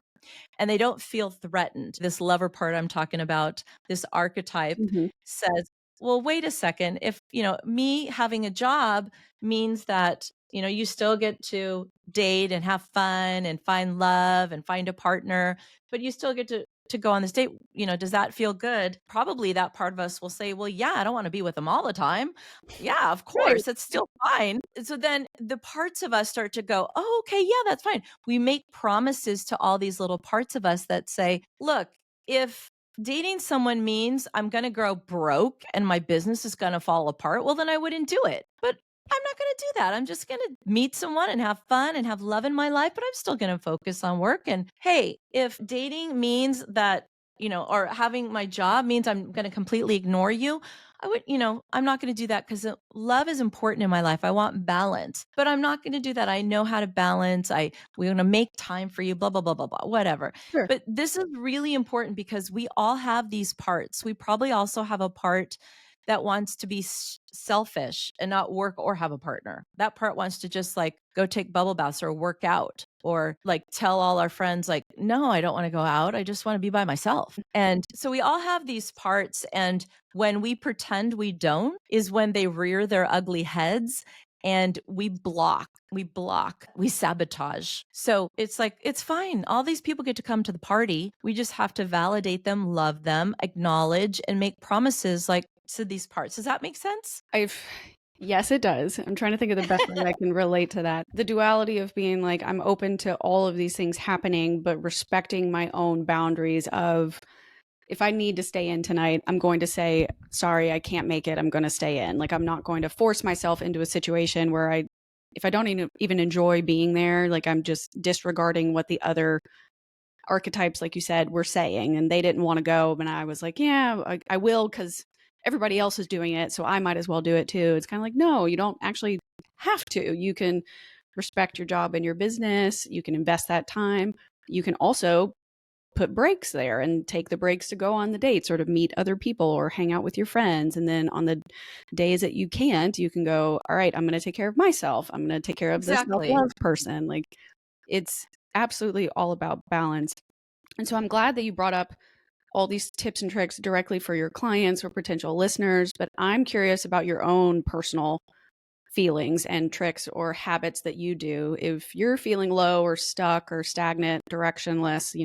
and they don't feel threatened. This lover part I'm talking about, this archetype Mhm. says, well, wait a second. If, me having a job means that, you still get to date and have fun and find love and find a partner, but you still get to go on this date, does that feel good? Probably that part of us will say, well, yeah, I don't want to be with them all the time. Yeah, of Right. course, it's still fine. So then the parts of us start to go, oh, okay, yeah, that's fine. We make promises to all these little parts of us that say, look, if dating someone means I'm going to grow broke and my business is going to fall apart, well, then I wouldn't do it. But I'm not going to do that. I'm just going to meet someone and have fun and have love in my life, but I'm still going to focus on work. And hey, if dating means that, or having my job means I'm going to completely ignore you, I'm not going to do that, because love is important in my life. I want balance, but I'm not going to do that. I know how to balance. We're going to make time for you, blah, blah, blah, blah, blah, whatever. Sure. But this is really important because we all have these parts. We probably also have a part that wants to be selfish and not work or have a partner. That part wants to just like go take bubble baths or work out or like tell all our friends, like, no, I don't want to go out. I just want to be by myself. And so we all have these parts. And when we pretend we don't, is when they rear their ugly heads and we sabotage. So it's like, it's fine. All these people get to come to the party. We just have to validate them, love them, acknowledge, and make promises like to these parts. Does that make sense? Yes, it does. I'm trying to think of the best way I can relate to that. The duality of being like, I'm open to all of these things happening, but respecting my own boundaries of, if I need to stay in tonight, I'm going to say, sorry, I can't make it. I'm going to stay in. Like, I'm not going to force myself into a situation where if I don't even enjoy being there, like I'm just disregarding what the other archetypes, like you said, were saying, and they didn't want to go. And I was like, yeah, I will, because everybody else is doing it. So I might as well do it too. It's kind of like, no, you don't actually have to. You can respect your job and your business. You can invest that time. You can also put breaks there and take the breaks to go on the dates or to meet other people or hang out with your friends. And then on the days that you can't, you can go, all right, I'm going to take care of myself. I'm going to take care of this Exactly. self-love person. Like, it's absolutely all about balance. And so I'm glad that you brought up all these tips and tricks directly for your clients or potential listeners, but I'm curious about your own personal feelings and tricks or habits that you do. If you're feeling low or stuck or stagnant, directionless,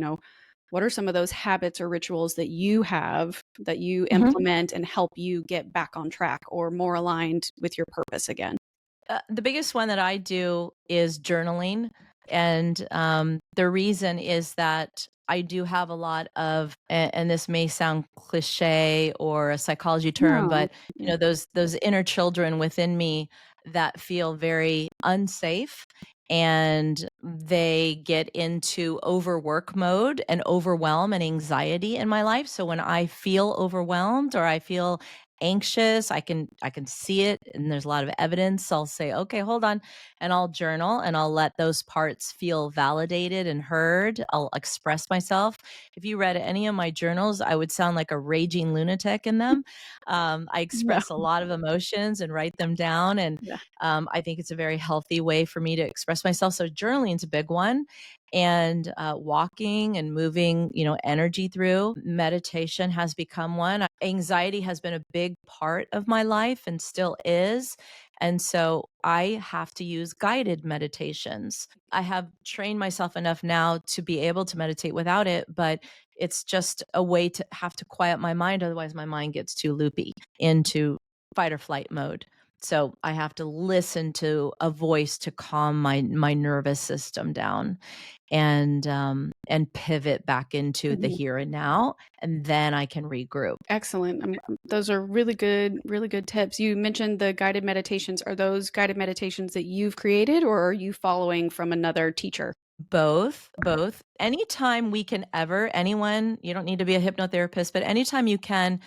what are some of those habits or rituals that you have that you implement and help you get back on track or more aligned with your purpose again? The biggest one that I do is journaling. And the reason is that I do have a lot of, and this may sound cliche or a psychology term, No. but those inner children within me that feel very unsafe, and they get into overwork mode and overwhelm and anxiety in my life. So when I feel overwhelmed or I feel anxious, I can see it, and there's a lot of evidence. I'll say, okay, hold on, and I'll journal, and I'll let those parts feel validated and heard. I'll express myself. If you read any of my journals, I would sound like a raging lunatic in them. I No. express a lot of emotions and write them down, and Yeah. I think it's a very healthy way for me to express myself. So journaling is a big one, and walking and moving, energy through. Meditation has become one. Anxiety has been a big part of my life and still is. And so I have to use guided meditations. I have trained myself enough now to be able to meditate without it, but it's just a way to have to quiet my mind. Otherwise, my mind gets too loopy into fight or flight mode. So I have to listen to a voice to calm my nervous system down, and pivot back into the Mhm. here and now, and then I can regroup. Excellent. Those are really good tips. You mentioned the guided meditations. Are those guided meditations that you've created, or are you following from another teacher? Both. Anytime we can ever, anyone, you don't need to be a hypnotherapist, but anytime you can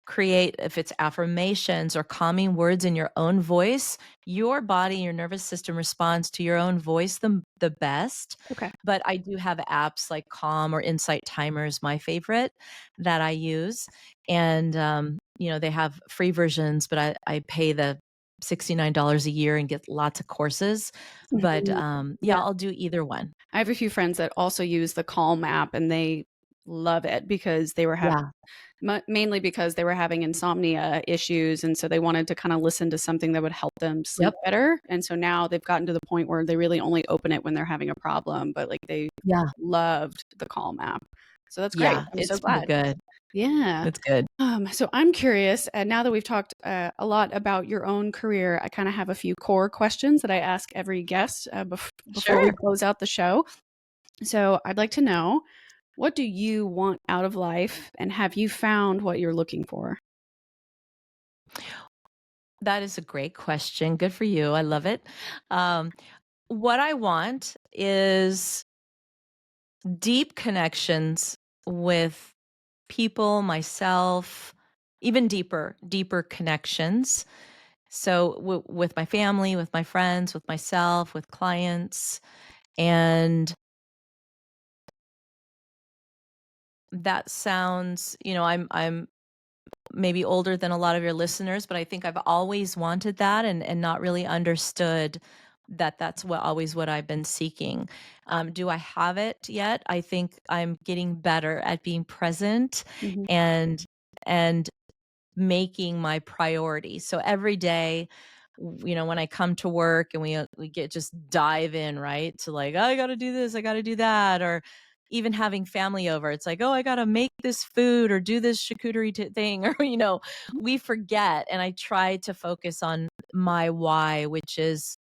create, if it's affirmations or calming words in your own voice, your body, your nervous system responds to your own voice the best. Okay. But I do have apps like Calm or Insight Timer is my favorite that I use. And, they have free versions, but I pay the $69 a year and get lots of courses. But Mhm. yeah, Yeah. I'll do either one. I have a few friends that also use the Calm app, and they love it because they were having Yeah. mainly because they were having insomnia issues, and so they wanted to kinda listen to something that would help them sleep Yep. better, and so now they've gotten to the point where they really only open it when they're having a problem, but, like, they Yeah. loved the Calm app. So that's great. Yeah. I'm so It's so glad. good. Yeah. It's good. So I'm curious, now that we've talked a lot about your own career, I kind of have a few core questions that I ask every guest before we Sure. close out the show. So I'd like to know, what do you want out of life, and have you found what you're looking for? That is a great question. Good for you. I love it. Um, what I want is deep connections with people, myself, even deeper connections. So, with my family, with my friends, with myself, with clients. And that sounds, I'm maybe older than a lot of your listeners, but I think I've always wanted that and not really understood that that's what I've been seeking. Do I have it yet? I think I'm getting better at being present Mhm. and and making my priority. So every day, when I come to work and we get just dive in, right? To like, "Oh, I got to do this, I got to do that," or even having family over, it's like, "Oh, I got to make this food or do this charcuterie thing," or we forget. And I try to focus on my why, which is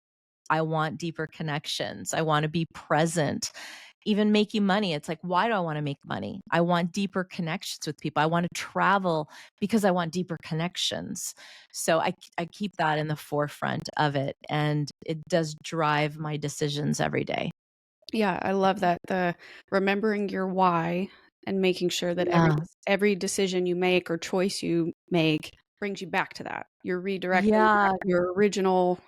I want deeper connections. I want to be present. Even making money, it's like, why do I want to make money? I want deeper connections with people. I want to travel because I want deeper connections. So I keep that in the forefront of it. And it does drive my decisions every day. Yeah, I love that. The remembering your why and making sure that Yeah. every decision you make or choice you make brings you back to that. You're redirecting back Yeah. to your original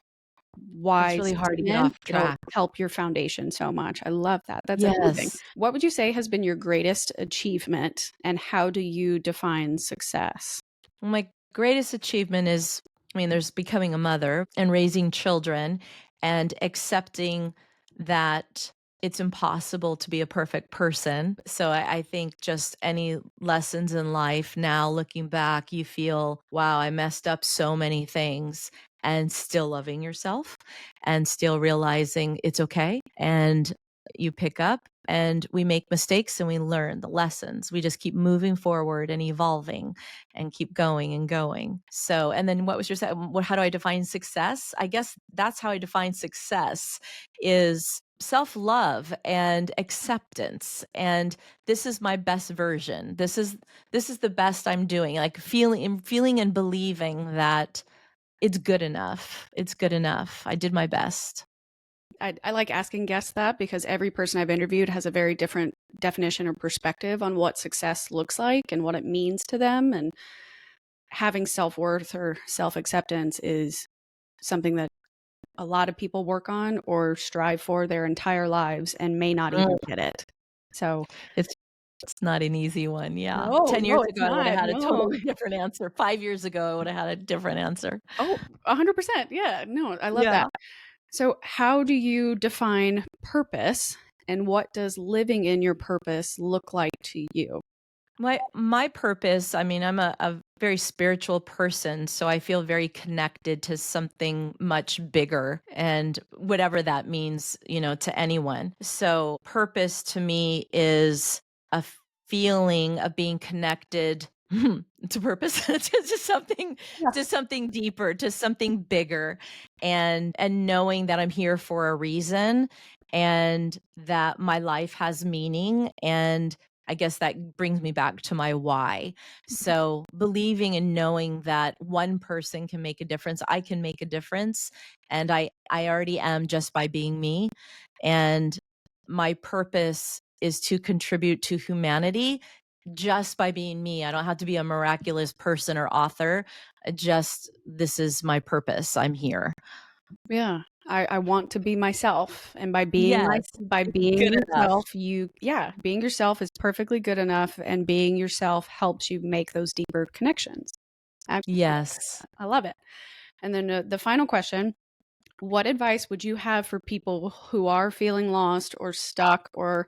It's why really hard to get statement. off It'll track. help your foundation so much. I love that. That's amazing. Yes. What would you say has been your greatest achievement, and how do you define success? My greatest achievement is, I mean, there's becoming a mother and raising children and accepting that it's impossible to be a perfect person. So I think just any lessons in life now, looking back, you feel, wow, I messed up so many things, and still loving yourself and still realizing it's okay. And you pick up and we make mistakes and we learn the lessons. We just keep moving forward and evolving and keep going and going. So, and then what was your how do I define success? I guess that's how I define success is self-love and acceptance. And this is my best version. This is the best I'm doing. Like feeling and believing that it's good enough. It's good enough. I did my best. I like asking guests that because every person I've interviewed has a very different definition or perspective on what success looks like and what it means to them. And having self worth or self acceptance is something that a lot of people work on or strive for their entire lives and may not even Mm. get it. So, It's it's not an easy one. Yeah. no, 10 years no, it's ago, I would have not. had a No. totally different answer. 5 years ago, I would have had a different answer. Oh, 100%. Yeah. No, I love Yeah. that. So, how do you define purpose, and what does living in your purpose look like to you? My purpose, I mean, I'm a very spiritual person, so I feel very connected to something much bigger and whatever that means, to anyone. So purpose to me is a feeling of being connected to purpose to something deeper, to something bigger, and knowing that I'm here for a reason and that my life has meaning. And I guess that brings me back to my why. So believing and knowing that one person can make a difference, I can make a difference, and I already am just by being me. And my purpose is to contribute to humanity just by being me. I don't have to be a miraculous person or author. Just this is my purpose. I'm here. Yeah. I want to be myself. And Yes, by it's being good enough. yourself, being yourself is perfectly good enough. And being yourself helps you make those deeper connections. I, Yes. I love it. And then the final question: what advice would you have for people who are feeling lost or stuck or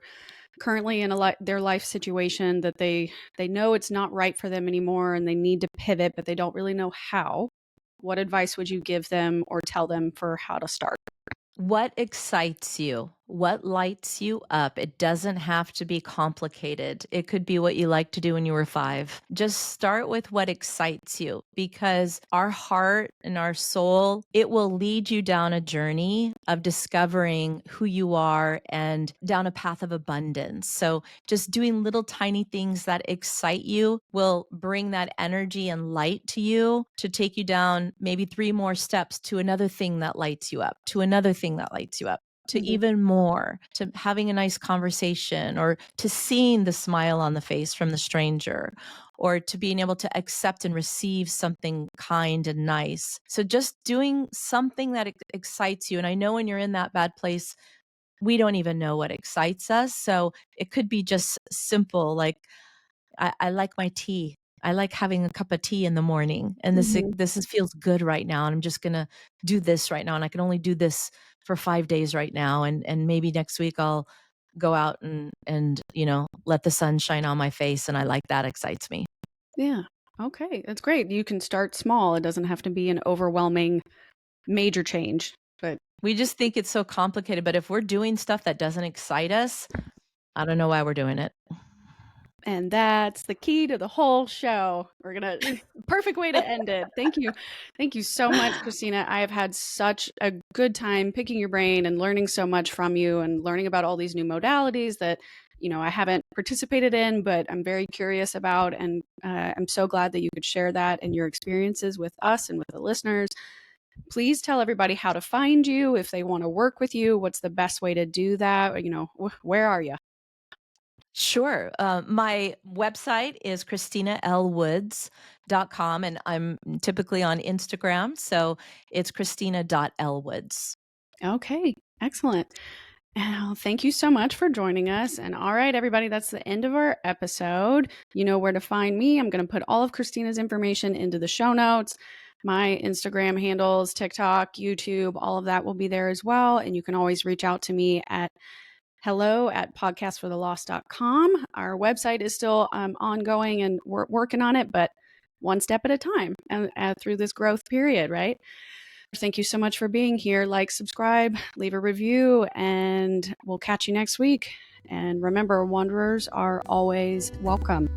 currently in their life situation that they know it's not right for them anymore and they need to pivot, but they don't really know how? What advice would you give them or tell them for how to start? What excites you? What lights you up? It doesn't have to be complicated. It could be what you like to do when you were 5. Just start with what excites you because our heart and our soul, it will lead you down a journey of discovering who you are and down a path of abundance. So, just doing little tiny things that excite you will bring that energy and light to you to take you down maybe 3 more steps to another thing that lights you up, to another thing that lights you up, to Mhm. even more, to having a nice conversation, or to seeing the smile on the face from the stranger, or to being able to accept and receive something kind and nice. So just doing something that excites you. And I know when you're in that bad place, we don't even know what excites us. So it could be just simple, like I like my tea. I like having a cup of tea in the morning, and this feels good right now, and I'm just gonna do this right now, and I can only do this for 5 days right now, and maybe next week I'll go out and let the sun shine on my face, and I like that excites me. Yeah. Okay, that's great. You can start small. It doesn't have to be an overwhelming major change. But We just think it's so complicated, but if we're doing stuff that doesn't excite us, I don't know why we're doing it. and that's the key to the whole show. We're gonna perfect way to end it. Thank you. Thank you so much, Christina. I have had such a good time picking your brain and learning so much from you and learning about all these new modalities that I haven't participated in, but I'm very curious about. And I'm so glad that you could share that and your experiences with us and with the listeners. Please tell everybody how to find you if they want to work with you. What's the best way to do that? Where are you? Sure. My website is christinalwoods.com, and I'm typically on Instagram. So it's christina.lwoods. Okay, excellent. Well, thank you so much for joining us. And all right, everybody, that's the end of our episode. You know where to find me. I'm going to put all of Christina's information into the show notes. My Instagram handles, TikTok, YouTube, all of that will be there as well. And you can always reach out to me at hello@podcastforthelost.com. Our website is still ongoing and we're working on it, but one step at a time and through this growth period, right? Thank you so much for being here. Like, subscribe, leave a review, and we'll catch you next week. And remember, wanderers are always welcome.